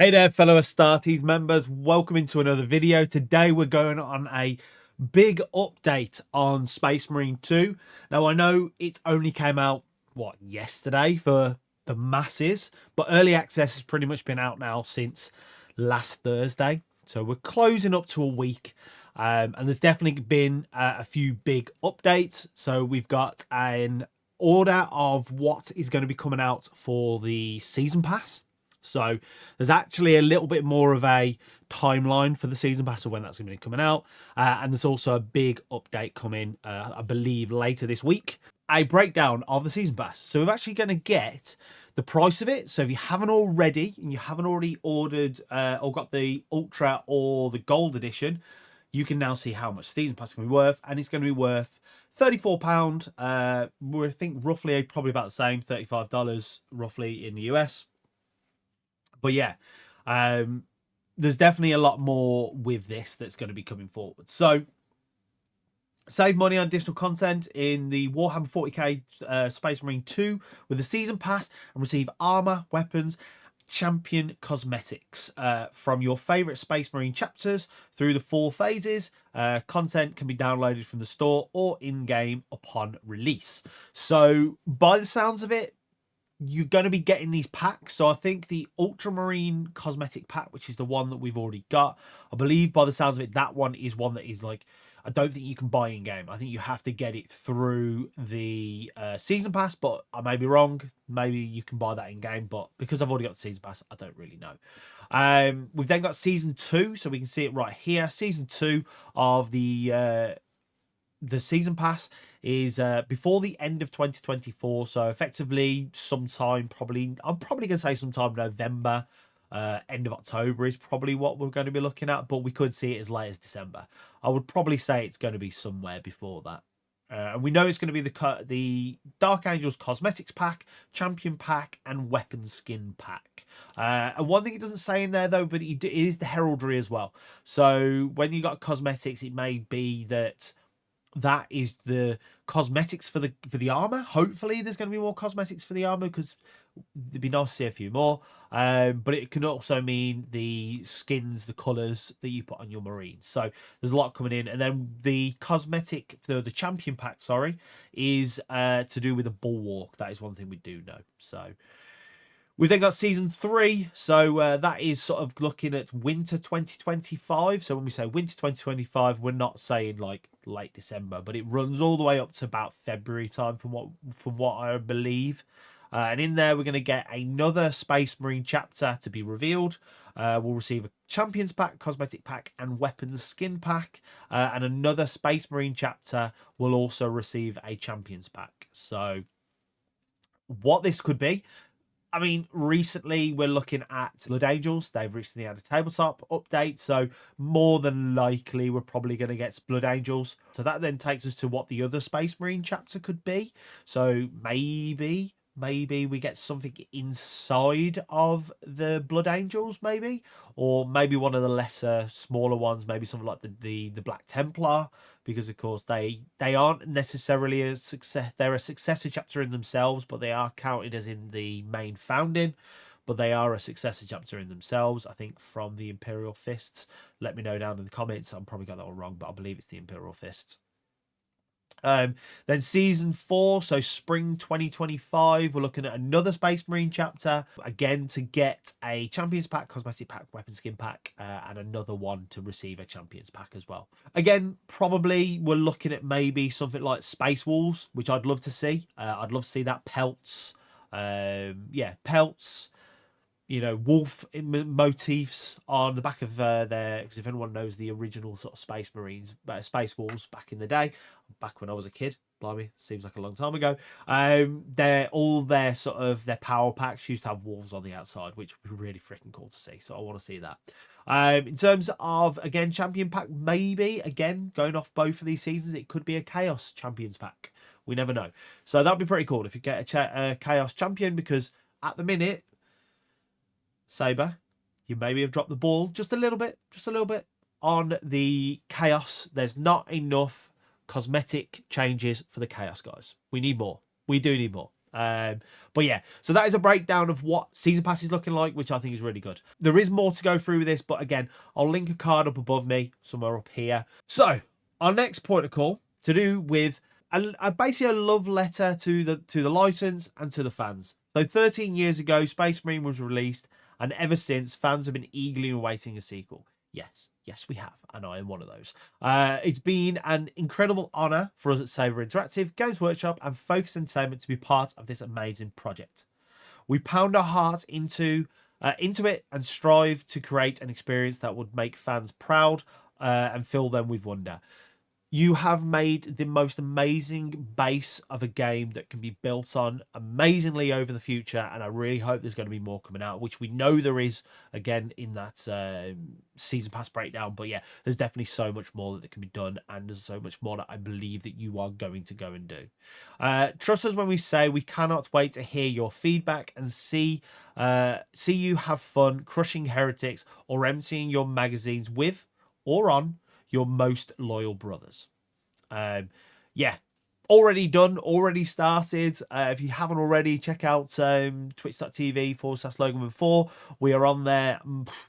Hey there, fellow Astartes members. Welcome into another video. Today we're going on a big update on Space Marine 2. Now, I know it only came out, yesterday for the masses, but early access has pretty much been out now since last Thursday. So we're closing up to a week. And there's definitely been a few big updates. So we've got an order of what is going to be coming out for the Season Pass. So there's actually a little bit more of a timeline for the season pass of when that's going to be coming out. And there's also a big update coming, I believe, later this week. A breakdown of the season pass. So we're actually going to get the price of it. So if you haven't already, and you haven't already ordered or got the Ultra or the Gold Edition, you can now see how much season pass can be worth. And it's going to be worth £34. I think roughly probably about the same, $35 roughly in the US. But yeah, there's definitely a lot more with this that's going to be coming forward. So save money on additional content in the Warhammer 40k Space Marine 2 with the Season Pass and receive armor, weapons, champion cosmetics from your favorite Space Marine chapters through the 4 phases. Content can be downloaded from the store or in-game upon release. So by the sounds of it, you're going to be getting these packs. So I think the Ultramarine cosmetic pack, which is the one that we've already got, I believe by the sounds of it, that one is one that is like, I don't think you can buy in game. I think you have to get it through the season pass, but I may be wrong. Maybe you can buy that in game, but because I've already got the season pass, I don't really know. We've then got season 2, so we can see it right here. Season 2 of the season pass is before the end of 2024, so effectively sometime I'm probably gonna say sometime November, end of October is probably what we're going to be looking at, but we could see it as late as December. I would probably say it's going to be somewhere before that. And we know it's going to be the Dark Angels Cosmetics Pack, Champion Pack, and Weapon Skin Pack. And one thing it doesn't say in there, though, but it is the Heraldry as well. So when you got cosmetics, it may be that is the cosmetics for the armor. Hopefully there's going to be more cosmetics for the armor, because it'd be nice to see a few more. But it can also mean the skins, the colors that you put on your marines. So there's a lot coming in. And then the cosmetic, the champion pack, sorry, is to do with a bulwark. That is one thing we do know. So we've then got season 3, so that is sort of looking at winter 2025. So when we say winter 2025, we're not saying like late December, but it runs all the way up to about February time from what I believe. And in there, we're going to get another Space Marine chapter to be revealed. We'll receive a Champions Pack, Cosmetic Pack, and Weapons Skin Pack. And another Space Marine chapter will also receive a Champions Pack. So what this could be, I mean, recently we're looking at Blood Angels. They've recently had a tabletop update, so more than likely we're probably going to get Blood Angels. So that then takes us to what the other Space Marine chapter could be. So maybe we get something inside of the Blood Angels, maybe, or maybe one of the lesser, smaller ones, maybe something like the Black Templar, because of course they aren't necessarily a success. They're a successor chapter in themselves, but they are counted as in the main founding. But they are a successor chapter in themselves, I think, from the Imperial Fists. Let me know down in the comments. I'm probably got that one wrong, but I believe it's the Imperial Fists. Then season 4, so spring 2025, we're looking at another Space Marine chapter, again to get a Champions Pack, Cosmetic Pack, Weapon Skin Pack, and another one to receive a Champions Pack as well. Again, probably we're looking at maybe something like Space Wolves, which I'd love to see. I'd love to see that. Pelts, pelts, wolf motifs on the back of their, because if anyone knows the original sort of Space Marines, Space Wolves back in the day, back when I was a kid, blimey, seems like a long time ago, their sort of their power packs used to have wolves on the outside, which would be really freaking cool to see. So I want to see that. In terms of, again, Champion Pack, maybe, again, going off both of these seasons, it could be a Chaos Champions Pack. We never know. So that'd be pretty cool if you get a Chaos Champion, because at the minute, Saber, you maybe have dropped the ball just a little bit on the Chaos. There's not enough cosmetic changes for the Chaos guys. We need more. We do need more. But yeah, so that is a breakdown of what Season Pass is looking like, which I think is really good. There is more to go through with this, but again, I'll link a card up above me, somewhere up here. So our next point of call to do with basically a love letter to the license and to the fans. So 13 years ago, Space Marine was released, and ever since, fans have been eagerly awaiting a sequel. Yes, we have, and I am one of those. It's been an incredible honour for us at Saber Interactive, Games Workshop, and Focus Entertainment to be part of this amazing project. We pound our heart into it and strive to create an experience that would make fans proud and fill them with wonder. You have made the most amazing base of a game that can be built on amazingly over the future, and I really hope there's going to be more coming out, which we know there is, again, in that Season Pass breakdown. But yeah, there's definitely so much more that can be done, and there's so much more that I believe that you are going to go and do. Trust us when we say we cannot wait to hear your feedback and see you have fun crushing heretics or emptying your magazines with or on your most loyal brothers. Yeah, already done, already started. If you haven't already, check out twitch.tv/Logan4. We are on there.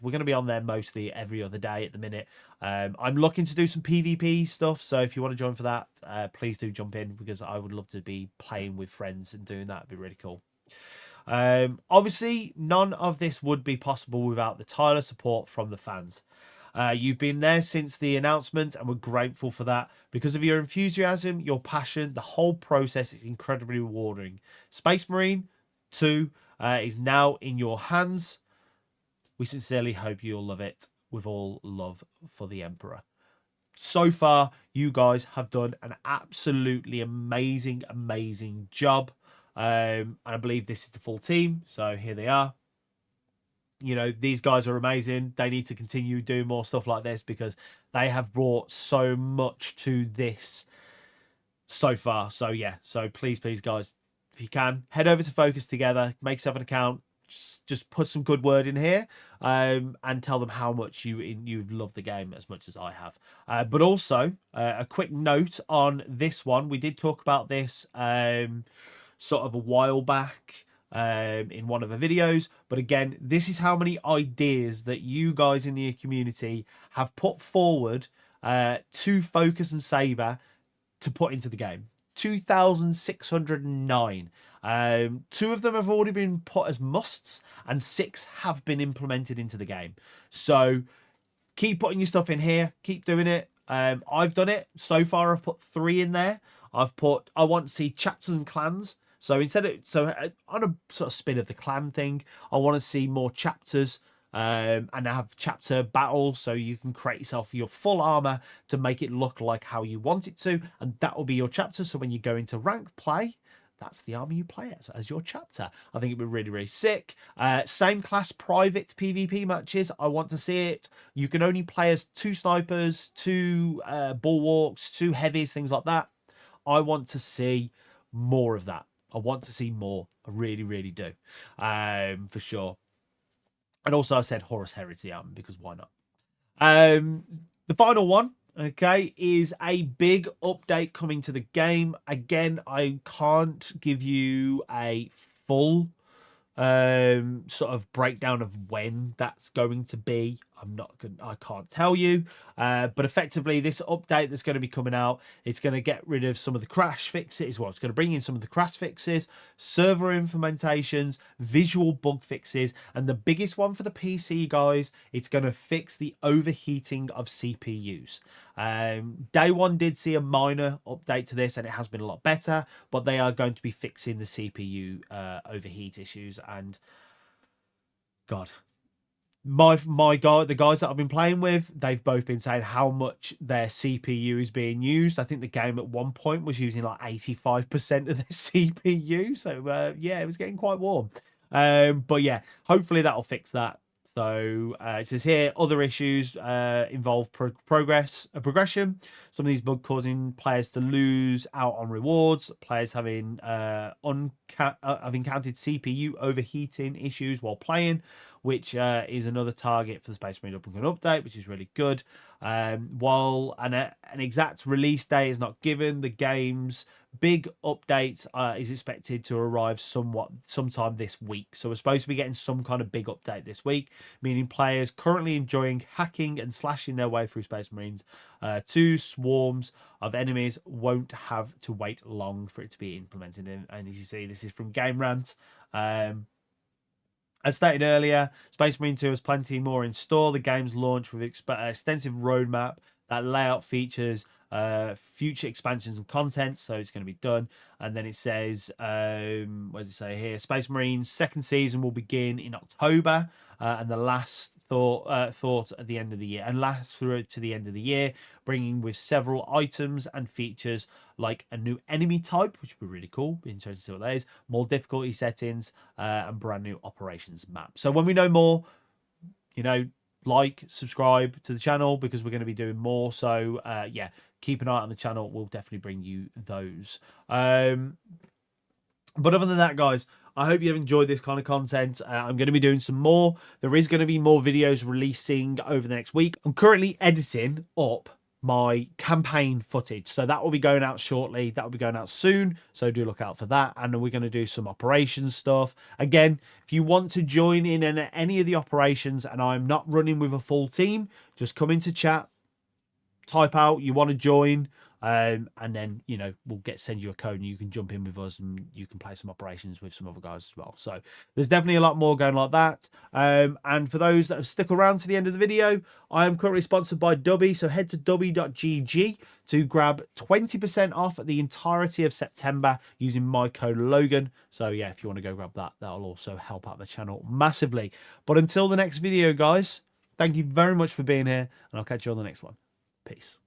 We're going to be on there mostly every other day at the minute. I'm looking to do some PvP stuff, so if you want to join for that, please do jump in, because I would love to be playing with friends and doing that. It'd be really cool. Obviously, none of this would be possible without the tireless support from the fans. You've been there since the announcement, and we're grateful for that. Because of your enthusiasm, your passion, the whole process is incredibly rewarding. Space Marine 2 is now in your hands. We sincerely hope you'll love it, with all love for the Emperor. So far, you guys have done an absolutely amazing job. And I believe this is the full team, so here they are. You know, these guys are amazing. They need to continue doing more stuff like this, because they have brought so much to this so far. So yeah, so please guys, if you can, head over to Focus Together, make yourself an account, just put some good word in here, and tell them how much you've loved the game as much as I have. But also a quick note on this one. We did talk about this sort of a while back in one of the videos, but again, this is how many ideas that you guys in the community have put forward to Focus and Saber to put into the game. 2,609. 2 of them have already been put as musts, and 6 have been implemented into the game. So keep putting your stuff in here, keep doing it. I've done it so far. I've put 3 in there. I want to see chapters and clans. So on a sort of spin of the clan thing, I want to see more chapters and have chapter battles, so you can create yourself your full armor to make it look like how you want it to, and that will be your chapter. So when you go into rank play, that's the armor you play as your chapter. I think it'd be really sick. Same class private PvP matches. I want to see it. You can only play as 2 snipers, 2 bulwarks, 2 heavies, things like that. I want to see more of that. I want to see more. I really do. For sure. And also I said Horus Heresy because why not? The final one, okay, is a big update coming to the game. Again, I can't give you a full sort of breakdown of when that's going to be. I can't tell you, but effectively this update that's going to be coming out, it's going to get rid of some of the crash fixes. Well, it's going to bring in some of the crash fixes, server implementations, visual bug fixes, and the biggest one for the PC guys, it's going to fix the overheating of CPUs. Day one did see a minor update to this, and it has been a lot better, but they are going to be fixing the CPU overheat issues. And God, the guys that I've been playing with, they've both been saying how much their CPU is being used. I think the game at one point was using like 85% of their CPU. So yeah, it was getting quite warm. But yeah, hopefully that'll fix that. So it says here, other issues involve progression. Some of these bugs causing players to lose out on rewards. Players having have encountered CPU overheating issues while playing. which is another target for the Space Marine Upcoming update, which is really good. While an exact release day is not given, the game's big update is expected to arrive sometime this week. So we're supposed to be getting some kind of big update this week, meaning players currently enjoying hacking and slashing their way through Space Marines to swarms of enemies won't have to wait long for it to be implemented. And as you see, this is from Game Rant. As stated earlier, Space Marine 2 has plenty more in store. The game's launch with extensive roadmap that layout features future expansions and content, so it's going to be done. And then it says, what does it say here? Space Marine's second season will begin in October, and the last thought at the end of the year, and last through to the end of the year, bringing with several items and features like a new enemy type, which would be really cool. Be interested to see what that is. More difficulty settings and brand new operations map. So when we know more, you know, like, subscribe to the channel because we're going to be doing more. So yeah, keep an eye on the channel. We'll definitely bring you those. But other than that, guys, I hope you have enjoyed this kind of content. I'm going to be doing some more. There is going to be more videos releasing over the next week. I'm currently editing up my campaign footage, so that will be going out shortly. That will be going out soon, so do look out for that. And we're going to do some operations stuff. Again, if you want to join in any of the operations and I'm not running with a full team, just come into chat, type out you want to join, and then, you know, we'll send you a code and you can jump in with us and you can play some operations with some other guys as well. So there's definitely a lot more going like that. And for those that have stuck around to the end of the video, I am currently sponsored by Dubby, so head to dubby.gg to grab 20% off the entirety of September using my code Logan. So yeah, if you want to go grab that, that'll also help out the channel massively. But until the next video, guys, thank you very much for being here, and I'll catch you on the next one. Peace.